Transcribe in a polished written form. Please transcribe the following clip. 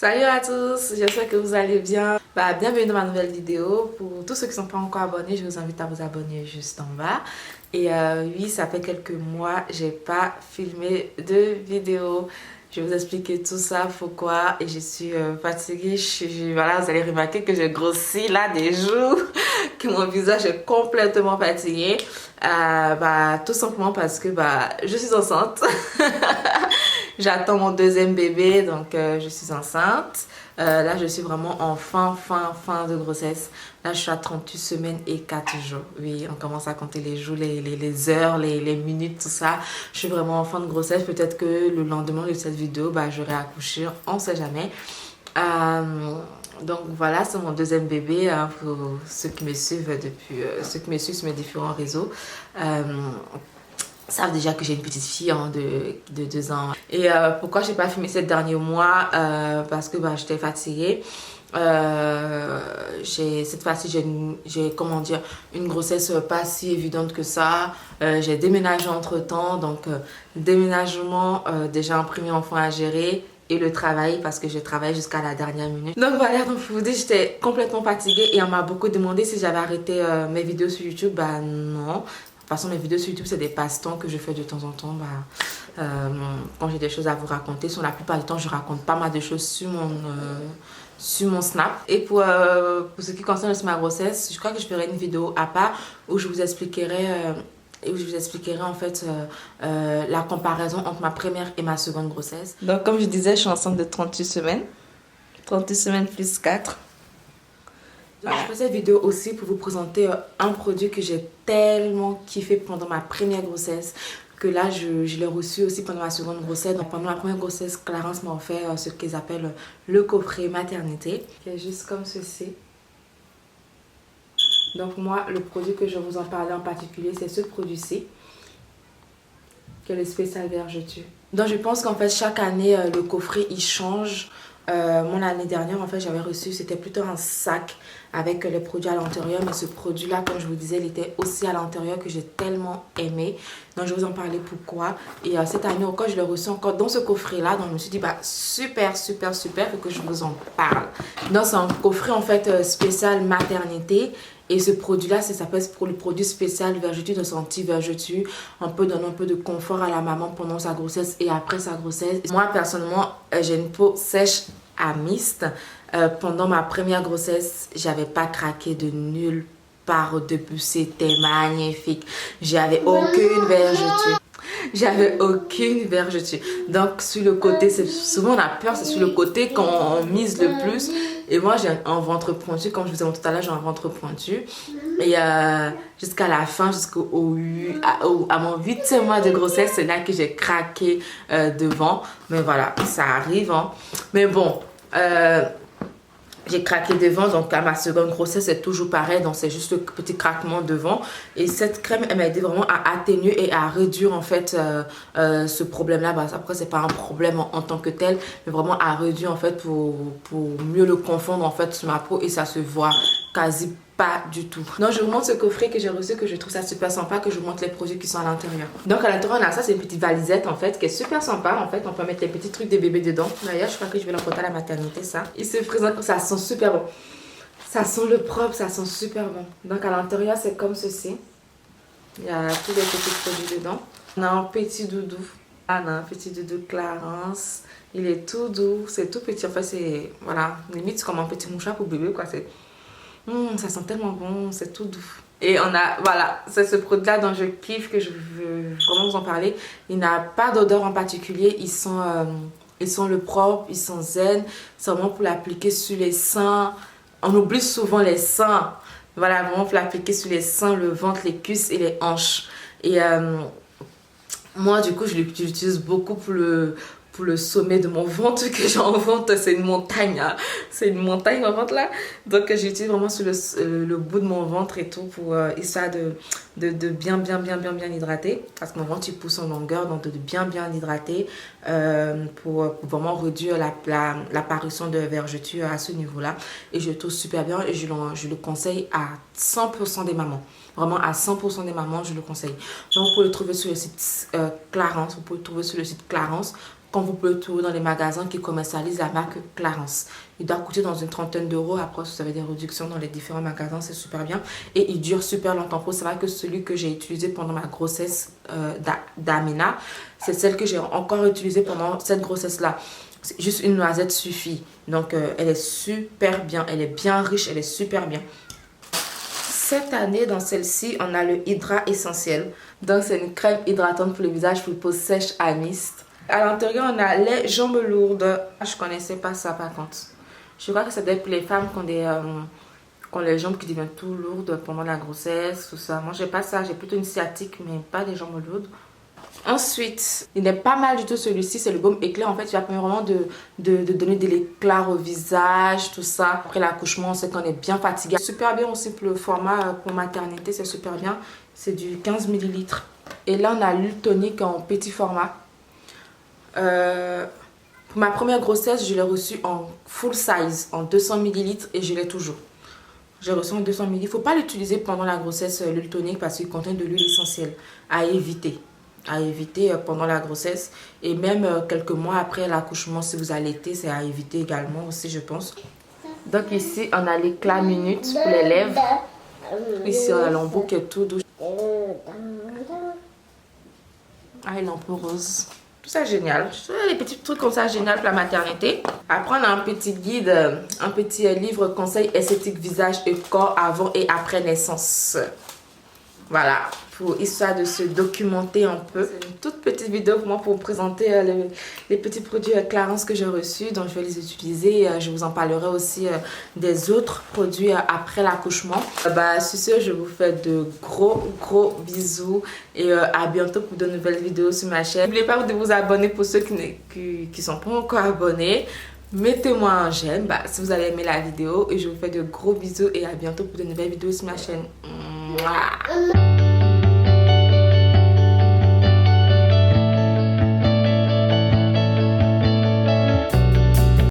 Salut à tous, j'espère que vous allez bien. Bienvenue dans ma nouvelle vidéo. Pour tous ceux qui ne sont pas encore abonnés, je vous invite à vous abonner juste en bas. Et oui, ça fait quelques mois, j'ai pas filmé de vidéo. Je vais vous expliquer tout ça, pourquoi. Et je suis fatiguée. Voilà, vous allez remarquer que je grossis là des jours, que mon visage est complètement fatigué. Tout simplement parce que je suis enceinte. J'attends mon deuxième bébé, donc je suis enceinte. Là, je suis vraiment en fin de grossesse. Là, je suis à 38 semaines et 4 jours. Oui, on commence à compter les jours, les heures, les minutes, tout ça. Je suis vraiment en fin de grossesse. Peut-être que le lendemain de cette vidéo, j'aurai accouché. On ne sait jamais. Donc voilà, c'est mon deuxième bébé pour ceux qui me suivent ceux qui me suivent sur mes différents réseaux. Savent déjà que j'ai une petite fille de 2 ans. Et pourquoi j'ai pas filmé ces derniers mois? Parce que j'étais fatiguée. Cette fois-ci j'ai comment dire, une grossesse pas si évidente que ça. J'ai déménagé entre temps, donc déménagement, déjà un premier enfant à gérer et le travail parce que je travaille jusqu'à la dernière minute. Donc voilà, donc je vous dis, j'étais complètement fatiguée et on m'a beaucoup demandé si j'avais arrêté mes vidéos sur YouTube. Non. De toute façon, mes vidéos sur YouTube, c'est des passe-temps que je fais de temps en temps. Quand j'ai des choses à vous raconter, sur la plupart du temps, je raconte pas mal de choses sur mon Snap. Et pour ce qui concerne ma grossesse, je crois que je ferai une vidéo à part où je vous expliquerai en fait la comparaison entre ma première et ma seconde grossesse. Donc comme je disais, je suis enceinte de 38 semaines. 38 semaines plus 4. Voilà. Je fais cette vidéo aussi pour vous présenter un produit que j'ai tellement kiffé pendant ma première grossesse, que là je l'ai reçu aussi pendant ma seconde grossesse. Donc pendant ma première grossesse, Clarence m'a offert ce qu'ils appellent le coffret maternité, qui est juste comme ceci. Donc moi, le produit que je vais vous en parler en particulier, c'est ce produit-ci, qui est le spécial Vergeture. Donc je pense qu'en fait chaque année le coffret il change. Mon année dernière en fait j'avais reçu, c'était plutôt un sac avec les produits à l'intérieur, mais ce produit là, comme je vous disais, il était aussi à l'intérieur, que j'ai tellement aimé. Donc je vais vous en parler pourquoi. Et cette année encore, je l'ai reçu encore dans ce coffret là, donc je me suis dit super, faut que je vous en parle. Donc c'est un coffret en fait spécial maternité. Et ce produit-là, ça s'appelle pour le produit spécial Vergeture, de anti-vergeture. On peut donner un peu de confort à la maman pendant sa grossesse et après sa grossesse. Moi, personnellement, j'ai une peau sèche à mixte. Pendant ma première grossesse, j'avais pas craqué de nulle part au début. C'était magnifique. J'avais aucune vergeture. J'avais aucune vergeture. Donc sur le côté, souvent on a peur, c'est sur le côté qu'on mise le plus. Et moi j'ai un ventre pointu, comme je vous ai montré tout à l'heure, j'ai un ventre pointu. Et jusqu'à la fin, à mon 8e mois de grossesse, c'est là que j'ai craqué devant. Mais voilà, ça arrive. Hein. Mais bon, j'ai craqué devant, donc à ma seconde grossesse c'est toujours pareil, donc c'est juste le petit craquement devant. Et cette crème elle m'a aidé vraiment à atténuer et à réduire en fait ce problème là. Après c'est pas un problème en tant que tel, mais vraiment à réduire en fait pour mieux le confondre en fait sur ma peau, et ça se voit quasi pas du tout. Donc je vous montre ce coffret que j'ai reçu, que je trouve ça super sympa, que je vous montre les produits qui sont à l'intérieur. Donc à l'intérieur on a ça, c'est une petite valisette en fait qui est super sympa. En fait on peut mettre les petits trucs de bébé dedans. D'ailleurs je crois que je vais l'emporter à la maternité ça. Il se présente, ça sent super bon. Ça sent le propre, ça sent super bon. Donc à l'intérieur c'est comme ceci. Il y a tous les petits produits dedans. On a un petit doudou. On a un petit doudou Clarence. Il est tout doux, c'est tout petit. En fait c'est, voilà, limite comme un petit mouchoir pour bébé quoi. C'est... ça sent tellement bon, c'est tout doux. Et on a, voilà, c'est ce produit là dont je kiffe, que je veux vraiment vous en parler. Il n'a pas d'odeur en particulier, ils sont le propre, ils sont zen. C'est vraiment pour l'appliquer sur les seins. On oublie souvent les seins. Voilà, vraiment pour l'appliquer sur les seins, le ventre, les cuisses et les hanches. Et moi du coup je l'utilise beaucoup pour le sommet de mon ventre, que j'ai en ventre, c'est une montagne, hein. C'est une montagne mon ventre là, donc j'utilise vraiment sur le bout de mon ventre et tout, pour histoire de bien hydrater, parce que mon ventre il pousse en longueur, donc de bien hydrater pour vraiment réduire l'apparition de vergeture à ce niveau là. Et je trouve super bien, et je le conseille à 100% des mamans. Vraiment à 100% des mamans, je le conseille. Donc vous pouvez le trouver sur le site Clarence. Vous pouvez le trouver sur le site Clarence. quand vous pouvez trouver dans les magasins qui commercialisent la marque Clarins. Il doit coûter dans une trentaine d'euros. Après, si vous avez des réductions dans les différents magasins, c'est super bien. Et il dure super longtemps. C'est vrai que celui que j'ai utilisé pendant ma grossesse d'Amina, c'est celle que j'ai encore utilisée pendant cette grossesse-là. Juste une noisette suffit. Donc, elle est super bien. Elle est bien riche. Elle est super bien. Cette année, dans celle-ci, on a le Hydra Essentiel. Donc, c'est une crème hydratante pour le visage, pour peau sèche à mist. À l'intérieur, on a les jambes lourdes. Je connaissais pas ça par contre. Je crois que ça doit être pour les femmes qui ont les jambes qui deviennent tout lourdes pendant la grossesse, tout ça. Moi, j'ai pas ça. J'ai plutôt une sciatique, mais pas des jambes lourdes. Ensuite, il n'est pas mal du tout celui-ci, c'est le baume éclair. En fait, il va permettre vraiment de donner de l'éclair au visage, tout ça. Après l'accouchement, on sait qu'on est bien fatigué. Super bien aussi pour le format pour maternité, c'est super bien. C'est du 15 ml. Et là, on a l'huile tonique en petit format. Pour ma première grossesse, je l'ai reçu en full size, en 200 ml et je l'ai toujours. J'ai reçu en 200 ml. Il ne faut pas l'utiliser pendant la grossesse, l'huile tonique, parce qu'il contient de l'huile essentielle à éviter pendant la grossesse, et même quelques mois après l'accouchement. Si vous allaitez, c'est à éviter également aussi, je pense. Donc ici on a l'éclat minute pour les lèvres. Ici on a l'embout qui est tout doux. Ah, il est un peu rose. Tout ça génial. Les petits trucs comme ça génial pour la maternité. Après on a un petit guide, un petit livre conseil esthétique visage et corps avant et après naissance. Voilà, histoire de se documenter un peu. C'est une toute petite vidéo pour moi pour vous présenter les petits produits Clarins que j'ai reçus. Donc je vais les utiliser. Je vous en parlerai aussi des autres produits après l'accouchement. Sur ce, je vous fais de gros bisous. Et à bientôt pour de nouvelles vidéos sur ma chaîne. N'oubliez pas de vous abonner pour ceux qui sont pas encore abonnés. Mettez-moi un j'aime si vous avez aimé la vidéo. Et je vous fais de gros bisous et à bientôt pour de nouvelles vidéos sur ma chaîne. Mwah.